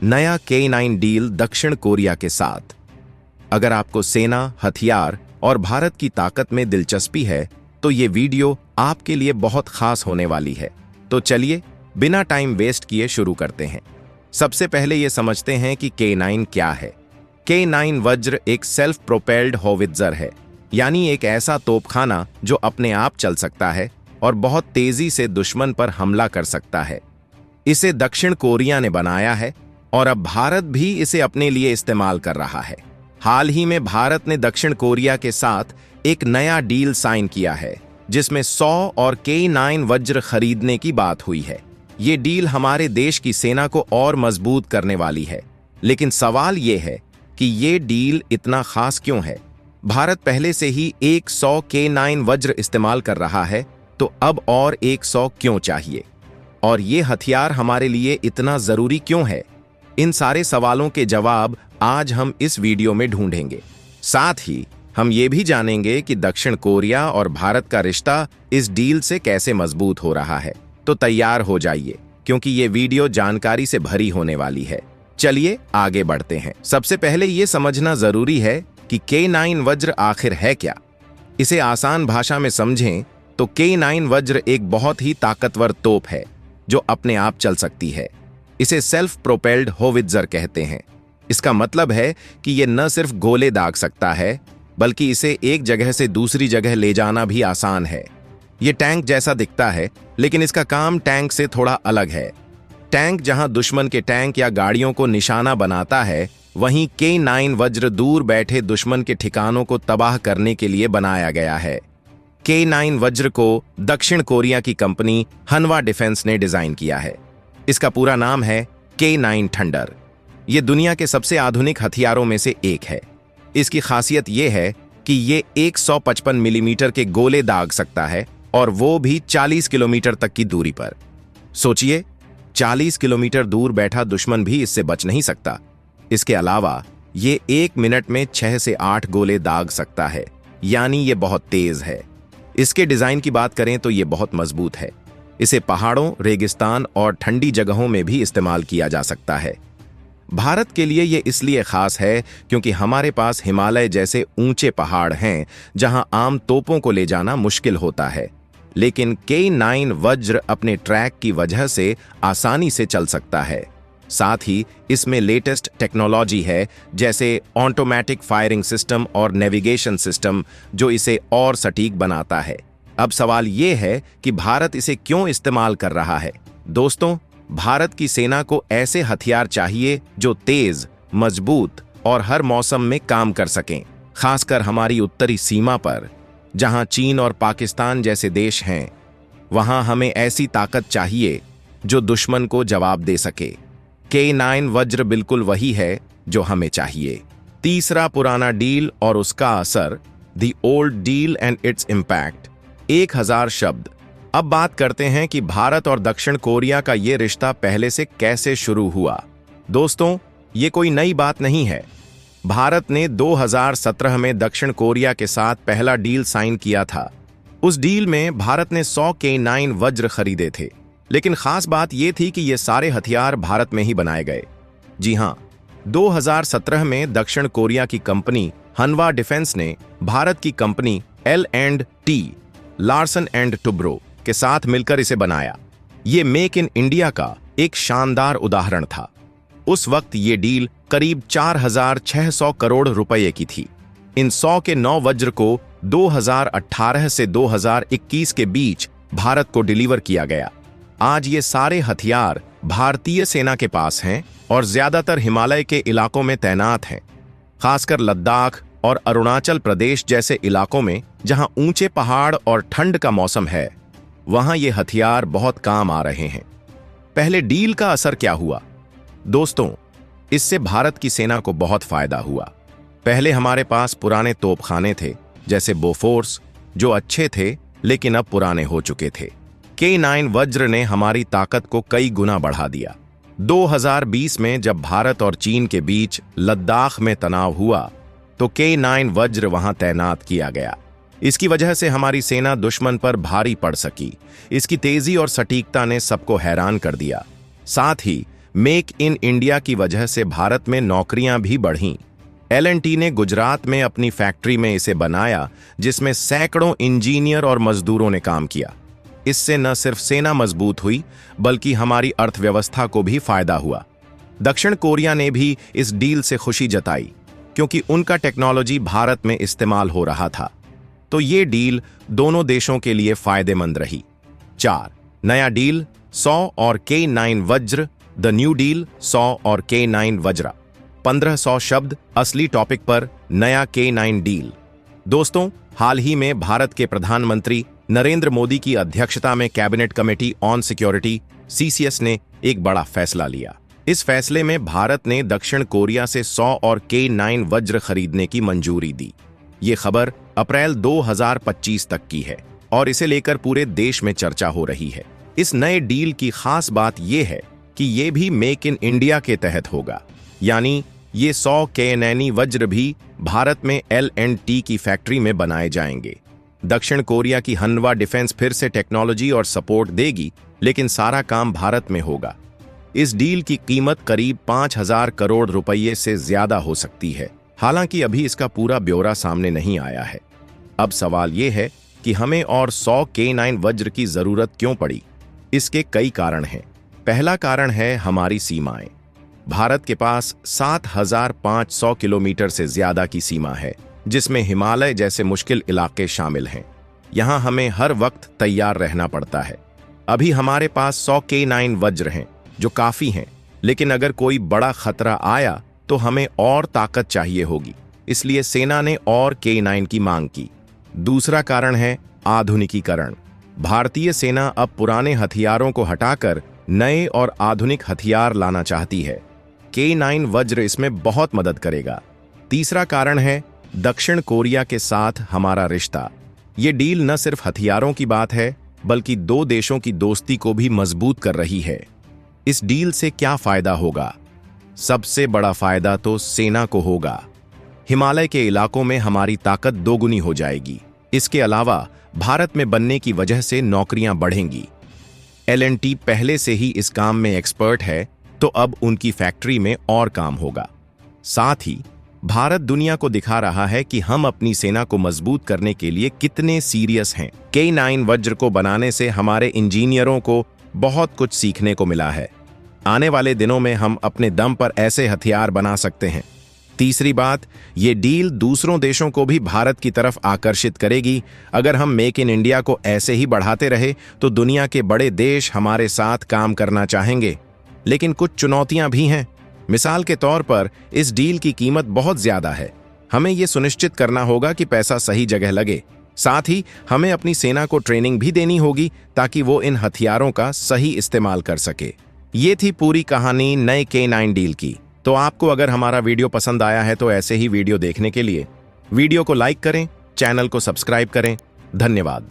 नया K9 deal दक्षिण Korea के साथ। अगर आपको सेना, हथियार और भारत की ताकत में दिलचस्पी है तो ये वीडियो आपके लिए बहुत खास होने वाली है। तो चलिए बिना टाइम वेस्ट किए शुरू करते हैं। सबसे पहले ये समझते हैं कि K9 क्या है। K9 वज्र एक सेल्फ प्रोपेल्ड होवित्जर है, यानी एक ऐसा तोपखाना जो अपने आप चल सकता है और बहुत तेजी से दुश्मन पर हमला कर सकता है। इसे दक्षिण कोरिया ने बनाया है और अब भारत भी इसे अपने लिए इस्तेमाल कर रहा है। हाल ही में भारत ने दक्षिण कोरिया के साथ एक नया डील साइन किया है जिसमें 100 और K9 वज्र खरीदने की बात हुई है। ये डील हमारे देश की सेना को और मजबूत करने वाली है। लेकिन सवाल ये है कि ये डील इतना खास क्यों है? भारत पहले से ही 100 K9 वज्र इस्तेमाल कर रहा है, तो अब और 100 क्यों चाहिए? और ये हथियार हमारे लिए इतना जरूरी क्यों है? इन सारे सवालों के जवाब आज हम इस वीडियो में ढूंढेंगे। साथ ही हम ये भी जानेंगे कि दक्षिण कोरिया और भारत का रिश्ता इस डील से कैसे मजबूत हो रहा है। तो तैयार हो जाइए, क्योंकि ये वीडियो जानकारी से भरी होने वाली है। चलिए आगे बढ़ते हैं। सबसे पहले ये समझना जरूरी है कि K9 वज्र आखिर है क्या। इसे आसान भाषा में समझें तो K9 वज्र एक बहुत ही ताकतवर तोप है जो अपने आप चल सकती है। इसे सेल्फ प्रोपेल्ड होवित्जर कहते हैं। इसका मतलब है कि यह न सिर्फ गोले दाग सकता है, बल्कि इसे एक जगह से दूसरी जगह ले जाना भी आसान है। यह टैंक जैसा दिखता है, लेकिन इसका काम टैंक से थोड़ा अलग है। टैंक जहां दुश्मन के टैंक या गाड़ियों को निशाना बनाता है, वहीं K9 वज्र दूर बैठे दुश्मन के ठिकानों को तबाह करने के लिए बनाया गया है। K9 वज्र को दक्षिण कोरिया की कंपनी हनवा डिफेंस ने डिजाइन किया है। इसका पूरा नाम है K9 थंडर। यह दुनिया के सबसे आधुनिक हथियारों में से एक है। इसकी खासियत यह है कि यह 155 मिलीमीटर के गोले दाग सकता है, और वो भी 40 किलोमीटर तक की दूरी पर। सोचिए, 40 किलोमीटर दूर बैठा दुश्मन भी इससे बच नहीं सकता। इसके अलावा ये 1 मिनट में 6 से 8 गोले दाग सकता है, यानी ये बहुत तेज है। इसके डिजाइन की बात करें तो ये बहुत मजबूत है। इसे पहाड़ों, रेगिस्तान और ठंडी जगहों में भी इस्तेमाल किया जा सकता है। भारत के लिए ये इसलिए खास है क्योंकि हमारे पास हिमालय जैसे ऊंचे पहाड़ हैं जहां आम तोपों को ले जाना मुश्किल होता है। लेकिन K9 वज्र अपने ट्रैक की वजह से आसानी से चल सकता है। साथ ही इसमें लेटेस्ट टेक्नोलॉजी है, जैसे ऑटोमेटिक फायरिंग सिस्टम और नेविगेशन सिस्टम, जो इसे और सटीक बनाता है। अब सवाल ये है कि भारत इसे क्यों इस्तेमाल कर रहा है। दोस्तों, भारत की सेना को ऐसे हथियार चाहिए जो तेज, मजबूत और हर मौसम में काम कर सकें। खासकर हमारी उत्तरी सीमा पर, जहां चीन और पाकिस्तान जैसे देश हैं, वहां हमें ऐसी ताकत चाहिए जो दुश्मन को जवाब दे सके। K9 वज्र बिल्कुल वही है जो हमें चाहिए। तीसरा, पुराना डील और उसका असर। The old deal and its impact. 1000 शब्द। अब बात करते हैं कि भारत और दक्षिण कोरिया का ये रिश्ता पहले से कैसे शुरू हुआ। दोस्तों, ये कोई नई बात नहीं है। भारत ने 2017 में दक्षिण कोरिया के साथ पहला डील साइन किया था। उस डील में भारत ने 100 K9 वज्र खरीदे थे, लेकिन खास बात यह थी कि ये सारे हथियार भारत में ही बनाए गए। जी हां, 2017 में दक्षिण कोरिया की कंपनी हनवा डिफेंस ने भारत की company L&T Larsen and Toubro के साथ मिलकर इसे बनाया। ये मेक इन इंडिया का एक शानदार उदाहरण था। उस वक्त ये डील करीब 4600 करोड़ रुपए की थी। इन 100 के 9 वज्र को 2018 से 2021 के बीच भारत को डिलीवर किया गया। आज ये सारे हथियार भारतीय सेना के पास हैं और ज्यादातर हिमालय के इलाकों में तैनात हैं। खासकर लद्दाख और अरुणाचल प्रदेश जैसे इलाकों में, जहां ऊंचे पहाड़ और ठंड का मौसम है, वहां ये हथियार बहुत काम आ रहे हैं। पहले डील का असर क्या हुआ? दोस्तों, इससे भारत की सेना को बहुत फायदा हुआ। पहले हमारे पास पुराने तोपखाने थे, जैसे बोफोर्स, जो अच्छे थे लेकिन अब पुराने हो चुके थे। K9 वज्र ने हमारी ताकत को कई गुना बढ़ा दिया। 2020 में जब भारत और चीन के बीच लद्दाख में तनाव हुआ, तो K9 वज्र वहां तैनात किया गया। इसकी वजह से हमारी सेना दुश्मन पर भारी पड़ सकी। इसकी तेजी और सटीकता ने सबको हैरान कर दिया। साथ ही मेक इन इंडिया की वजह से भारत में नौकरियां भी बढ़ीं। L&T ने गुजरात में अपनी फैक्ट्री में इसे बनाया, जिसमें सैकड़ों इंजीनियर और मजदूरों ने काम किया। इससे न सिर्फ सेना मजबूत हुई, बल्कि हमारी अर्थव्यवस्था को भी फायदा हुआ। दक्षिण कोरिया ने भी इस डील से खुशी जताई, क्योंकि उनका टेक्नोलॉजी भारत में इस्तेमाल हो रहा था। तो ये डील दोनों देशों के लिए फायदेमंद रही। 4. नया डील 100 और K9 वज्र। द न्यू डील 100 और K9 वज्रा। 1500 शब्द असली टॉपिक पर नया K9 डील। दोस्तों, हाल ही में भारत के प्रधानमंत्री नरेंद्र मोदी की अध्यक्षता में cabinet committee on security CCS ने एक बड़ा फैसला लिया। इस फैसले में भारत ने दक्षिण कोरिया से 100 और K9 वज्र खरीदने की मंजूरी दी। ये खबर अप्रैल 2025 तक की है और इसे लेकर पूरे देश में चर्चा हो रही है। इस नए डील की खास बात यह है कि ये भी मेक इन इंडिया के तहत होगा, यानी ये 100 K9 वज्र भी भारत में L&T की फैक्ट्री में बनाए जाएंगे। दक्षिण कोरिया की हनवा डिफेंस फिर से टेक्नोलॉजी और सपोर्ट देगी, लेकिन सारा काम भारत में होगा। इस डील की कीमत करीब 5,000 करोड़ रुपये से ज्यादा हो सकती है। हालांकि अभी इसका पूरा ब्यौरा सामने नहीं आया है। अब सवाल यह है कि हमें और 100 K9 वज्र की जरूरत क्यों पड़ी। इसके कई कारण हैं। पहला कारण है हमारी सीमाएं। भारत के पास 7,500 किलोमीटर से ज्यादा की सीमा है, जिसमें हिमालय जैसे मुश्किल इलाके शामिल हैं। यहां हमें हर वक्त तैयार रहना पड़ता है। अभी हमारे पास 100 K9 वज्र हैं, जो काफी हैं, लेकिन अगर कोई बड़ा खतरा आया तो हमें और ताकत चाहिए होगी। इसलिए सेना ने और K9 की मांग की। दूसरा कारण है आधुनिकीकरण। भारतीय सेना अब पुराने हथियारों को हटाकर नए और आधुनिक हथियार लाना चाहती है। K9 वज्र इसमें बहुत मदद करेगा। तीसरा कारण है दक्षिण कोरिया के साथ हमारा रिश्ता। ये डील न सिर्फ हथियारों की बात है, बल्कि दो देशों की दोस्ती को भी मजबूत कर रही है। इस डील से क्या फायदा होगा? सबसे बड़ा फायदा तो सेना को होगा। हिमालय के इलाकों में हमारी ताकत दोगुनी हो जाएगी। इसके अलावा भारत में बनने की वजह से नौकरियां बढ़ेंगी। L&T पहले से ही इस काम में एक्सपर्ट है, तो अब उनकी फैक्ट्री में और काम होगा। साथ ही भारत दुनिया को दिखा रहा है कि हम अपनी सेना को मजबूत करने के लिए कितने सीरियस हैं। K9 वज्र को बनाने से हमारे इंजीनियरों को बहुत कुछ सीखने को मिला है। आने वाले दिनों में हम अपने दम पर ऐसे हथियार बना सकते हैं। तीसरी बात, ये डील दूसरों देशों को भी भारत की तरफ आकर्षित करेगी। अगर हम मेक इन इंडिया को ऐसे ही बढ़ाते रहे तो दुनिया के बड़े देश हमारे साथ काम करना चाहेंगे। लेकिन कुछ चुनौतियां भी हैं। मिसाल के तौर पर इस डील की कीमत बहुत ज्यादा है। हमें यह सुनिश्चित करना होगा कि पैसा सही जगह लगे। साथ ही हमें अपनी सेना को ट्रेनिंग भी देनी होगी, ताकि वो इन हथियारों का सही इस्तेमाल कर सके। ये थी पूरी कहानी नए K9 डील की। तो आपको अगर हमारा वीडियो पसंद आया है तो ऐसे ही वीडियो देखने के लिए वीडियो को लाइक करें, चैनल को सब्सक्राइब करें। धन्यवाद।